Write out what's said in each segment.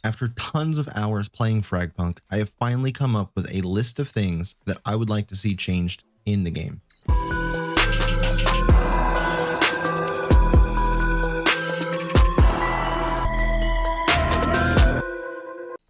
After tons of hours playing FragPunk, I have finally come up with a list of things that I would like to see changed in the game.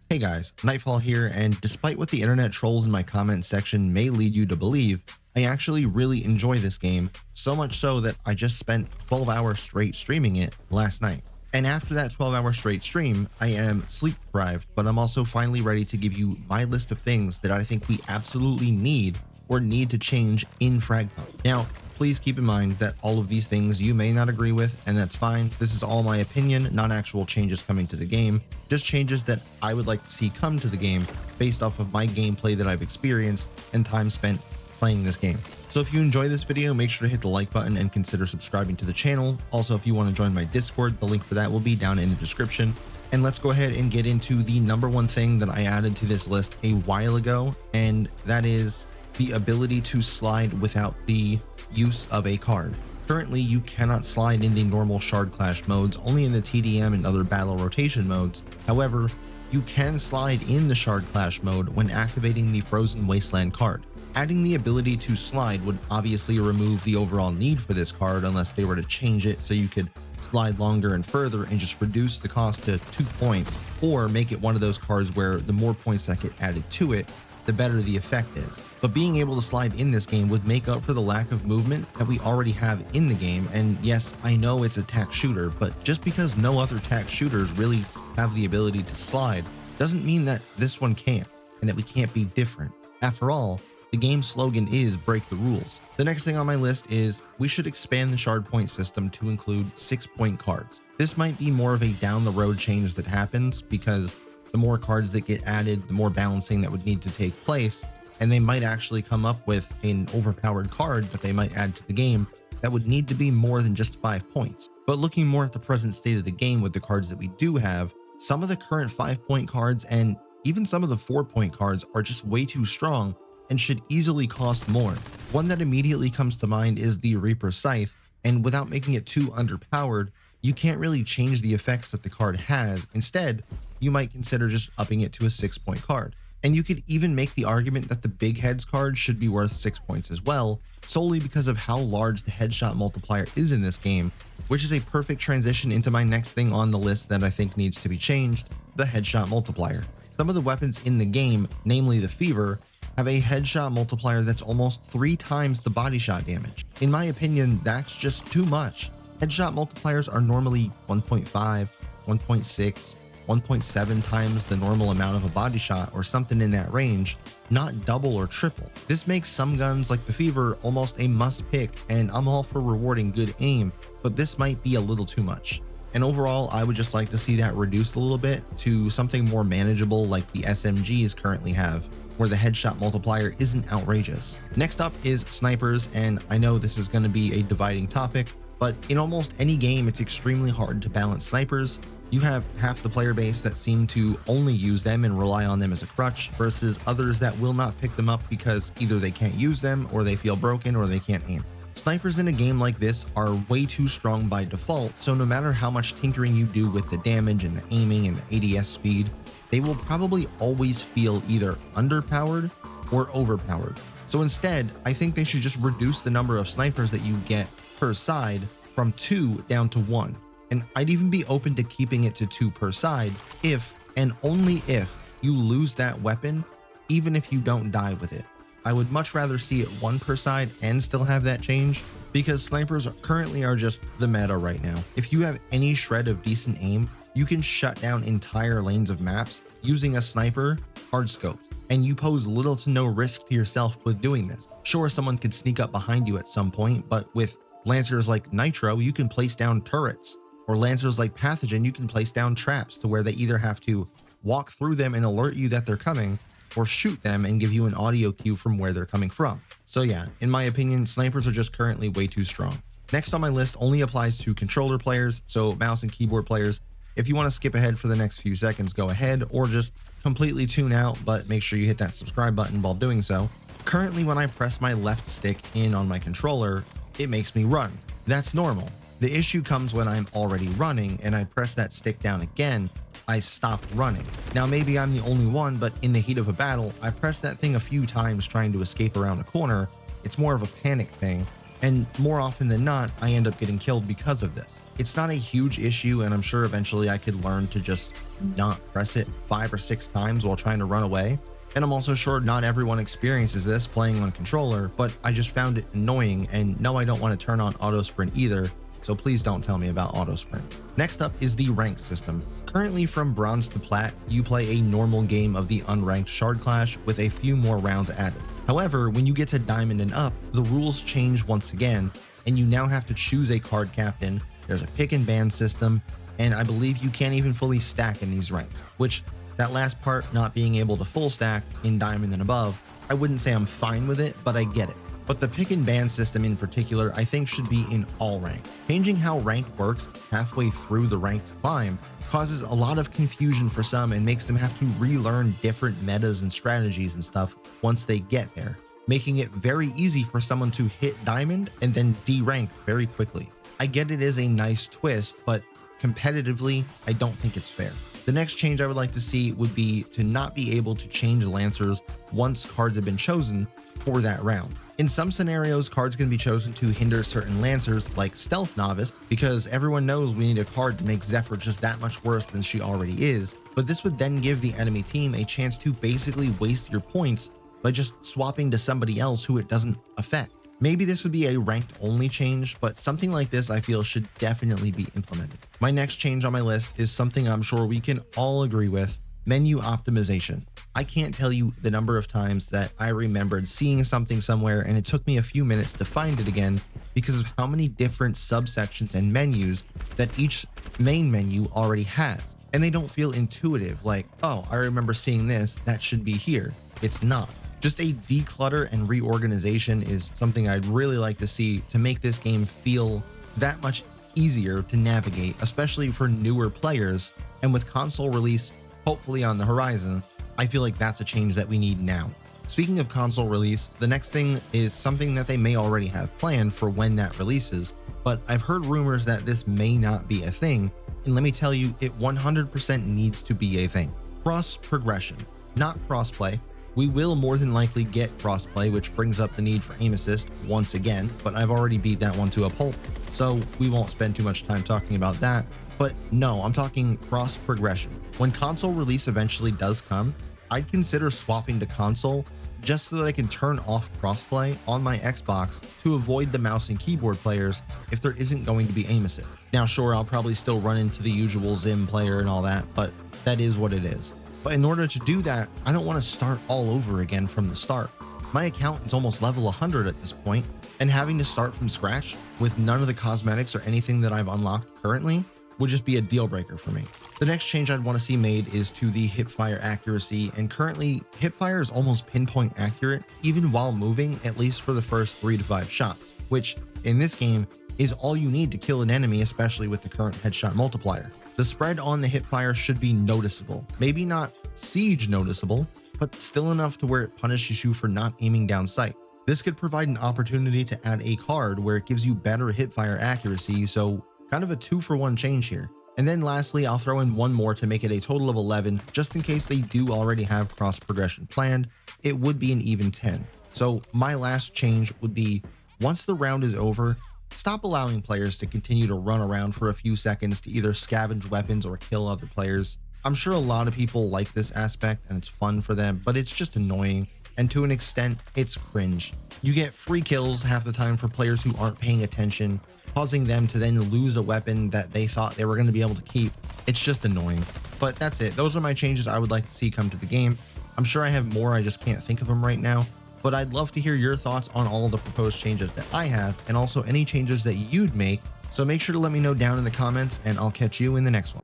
Hey guys, Nightfall here, and despite what the internet trolls in my comment section may lead you to believe, I actually really enjoy this game, so much so that I just spent 12 hours straight streaming it last night. And after that 12-hour straight stream, I am sleep deprived, but I'm also finally ready to give you my list of things that I think we absolutely need or need to change in FragPunk. Now, please keep in mind that all of these things you may not agree with, and that's fine. This is all my opinion, not actual changes coming to the game, just changes that I would like to see come to the game based off of my gameplay that I've experienced and time spent playing this game. So if you enjoy this video, make sure to hit the like button and consider subscribing to the channel. Also, if you want to join my Discord, the link for that will be down in the description. And let's go ahead and get into the number one thing that I added to this list a while ago, and that is the ability to slide without the use of a card. Currently, you cannot slide in the normal shard clash modes, only in the TDM and other battle rotation modes. However, you can slide in the shard clash mode when activating the Frozen Wasteland card. Adding the ability to slide would obviously remove the overall need for this card unless they were to change it so you could slide longer and further and just reduce the cost to 2 points, or make it one of those cards where the more points that get added to it, the better the effect is. But being able to slide in this game would make up for the lack of movement that we already have in the game. And yes, I know it's a tac shooter, but just because no other tac shooters really have the ability to slide doesn't mean that this one can't, and that we can't be different. After all, the game's slogan is break the rules. The next thing on my list is we should expand the shard point system to include 6-point cards. This might be more of a down the road change that happens because the more cards that get added, the more balancing that would need to take place, and they might actually come up with an overpowered card that they might add to the game that would need to be more than just 5 points. But looking more at the present state of the game with the cards that we do have, some of the current 5-point cards and even some of the 4-point cards are just way too strong and should easily cost more. One that immediately comes to mind is the Reaper Scythe, and without making it too underpowered, you can't really change the effects that the card has. Instead, you might consider just upping it to a 6-point card. And you could even make the argument that the Big Heads card should be worth 6 points as well, solely because of how large the headshot multiplier is in this game, which is a perfect transition into my next thing on the list that I think needs to be changed, the headshot multiplier. Some of the weapons in the game, namely the Fever, have a headshot multiplier that's almost 3 times the body shot damage. In my opinion, that's just too much. Headshot multipliers are normally 1.5, 1.6, 1.7 times the normal amount of a body shot or something in that range, not double or triple. This makes some guns like the Fever almost a must pick, and I'm all for rewarding good aim, but this might be a little too much. And overall, I would just like to see that reduced a little bit to something more manageable like the SMGs currently have, where the headshot multiplier isn't outrageous. Next up is snipers, and I know this is going to be a dividing topic, but in almost any game it's extremely hard to balance snipers. You have half the player base that seem to only use them and rely on them as a crutch, versus others that will not pick them up because either they can't use them, or they feel broken, or they can't aim. Snipers in a game like this are way too strong by default, so no matter how much tinkering you do with the damage and the aiming and the ADS speed, they will probably always feel either underpowered or overpowered. So instead, I think they should just reduce the number of snipers that you get per side from 2 down to 1. And I'd even be open to keeping it to 2 per side if, and only if, you lose that weapon, even if you don't die with it. I would much rather see it 1 per side and still have that change, because snipers currently are just the meta right now. If you have any shred of decent aim, you can shut down entire lanes of maps using a sniper hard scoped, and you pose little to no risk to yourself with doing this. Sure, someone could sneak up behind you at some point, but with lancers like Nitro, you can place down turrets, or lancers like Pathogen, you can place down traps to where they either have to walk through them and alert you that they're coming, or shoot them and give you an audio cue from where they're coming from. So yeah, in my opinion, snipers are just currently way too strong. Next on my list only applies to controller players, so mouse and keyboard players. If you want to skip ahead for the next few seconds, go ahead, or just completely tune out, but make sure you hit that subscribe button while doing so. Currently, when I press my left stick in on my controller, it makes me run. That's normal. The issue comes when I'm already running and I press that stick down again, I stopped running. Now maybe I'm the only one, but in the heat of a battle, I pressed that thing a few times trying to escape around a corner. It's more of a panic thing, and more often than not, I end up getting killed because of this. It's not a huge issue, and I'm sure eventually I could learn to just not press it 5 or 6 times while trying to run away. And I'm also sure not everyone experiences this playing on controller, but I just found it annoying, and no, I don't want to turn on auto sprint either, so please don't tell me about auto sprint. Next up is the rank system. Currently from bronze to plat, you play a normal game of the unranked Shard Clash with a few more rounds added. However, when you get to diamond and up, the rules change once again, and you now have to choose a card captain. There's a pick and ban system, and I believe you can't even fully stack in these ranks, which that last part, not being able to full stack in diamond and above, I wouldn't say I'm fine with it, but I get it. But the pick and ban system in particular, I think should be in all ranks. Changing how ranked works halfway through the ranked climb causes a lot of confusion for some and makes them have to relearn different metas and strategies and stuff once they get there, making it very easy for someone to hit diamond and then derank very quickly. I get it is a nice twist, but competitively, I don't think it's fair. The next change I would like to see would be to not be able to change lancers once cards have been chosen for that round. In some scenarios, cards can be chosen to hinder certain lancers like Stealth Novice, because everyone knows we need a card to make Zephyr just that much worse than she already is, but this would then give the enemy team a chance to basically waste your points by just swapping to somebody else who it doesn't affect. Maybe this would be a ranked only change, but something like this I feel should definitely be implemented. My next change on my list is something I'm sure we can all agree with: menu optimization. I can't tell you the number of times that I remembered seeing something somewhere and it took me a few minutes to find it again because of how many different subsections and menus that each main menu already has. And they don't feel intuitive, like, oh, I remember seeing this, that should be here. It's not. Just a declutter and reorganization is something I'd really like to see to make this game feel that much easier to navigate, especially for newer players. And with console release hopefully on the horizon, I feel like that's a change that we need now. Speaking of console release, the next thing is something that they may already have planned for when that releases, but I've heard rumors that this may not be a thing, and let me tell you, it 100% needs to be a thing. Cross progression, not crossplay. We will more than likely get crossplay, which brings up the need for aim assist once again, but I've already beat that one to a pulp, so we won't spend too much time talking about that. But no, I'm talking cross progression. When console release eventually does come, I'd consider swapping to console just so that I can turn off crossplay on my Xbox to avoid the mouse and keyboard players if there isn't going to be aim assist. Now sure, I'll probably still run into the usual Zim player and all that, but that is what it is. But in order to do that, I don't want to start all over again from the start. My account is almost level 100 at this point, and having to start from scratch with none of the cosmetics or anything that I've unlocked currently would just be a deal breaker for me. The next change I'd want to see made is to the Hipfire accuracy, and currently Hipfire is almost pinpoint accurate even while moving, at least for the first 3 to 5 shots, which in this game is all you need to kill an enemy, especially with the current headshot multiplier. The spread on the Hipfire should be noticeable, maybe not siege noticeable, but still enough to where it punishes you for not aiming down sight. This could provide an opportunity to add a card where it gives you better Hipfire accuracy, so kind of a 2-for-1 change here. And then lastly, I'll throw in one more to make it a total of 11, just in case they do already have cross progression planned. It would be an even 10. So my last change would be, once the round is over, stop allowing players to continue to run around for a few seconds to either scavenge weapons or kill other players. I'm sure a lot of people like this aspect and it's fun for them, but it's just annoying, and to an extent, it's cringe. You get free kills half the time for players who aren't paying attention, causing them to then lose a weapon that they thought they were going to be able to keep. It's just annoying. But that's it. Those are my changes I would like to see come to the game. I'm sure I have more, I just can't think of them right now. But I'd love to hear your thoughts on all of the proposed changes that I have, and also any changes that you'd make. So make sure to let me know down in the comments, and I'll catch you in the next one.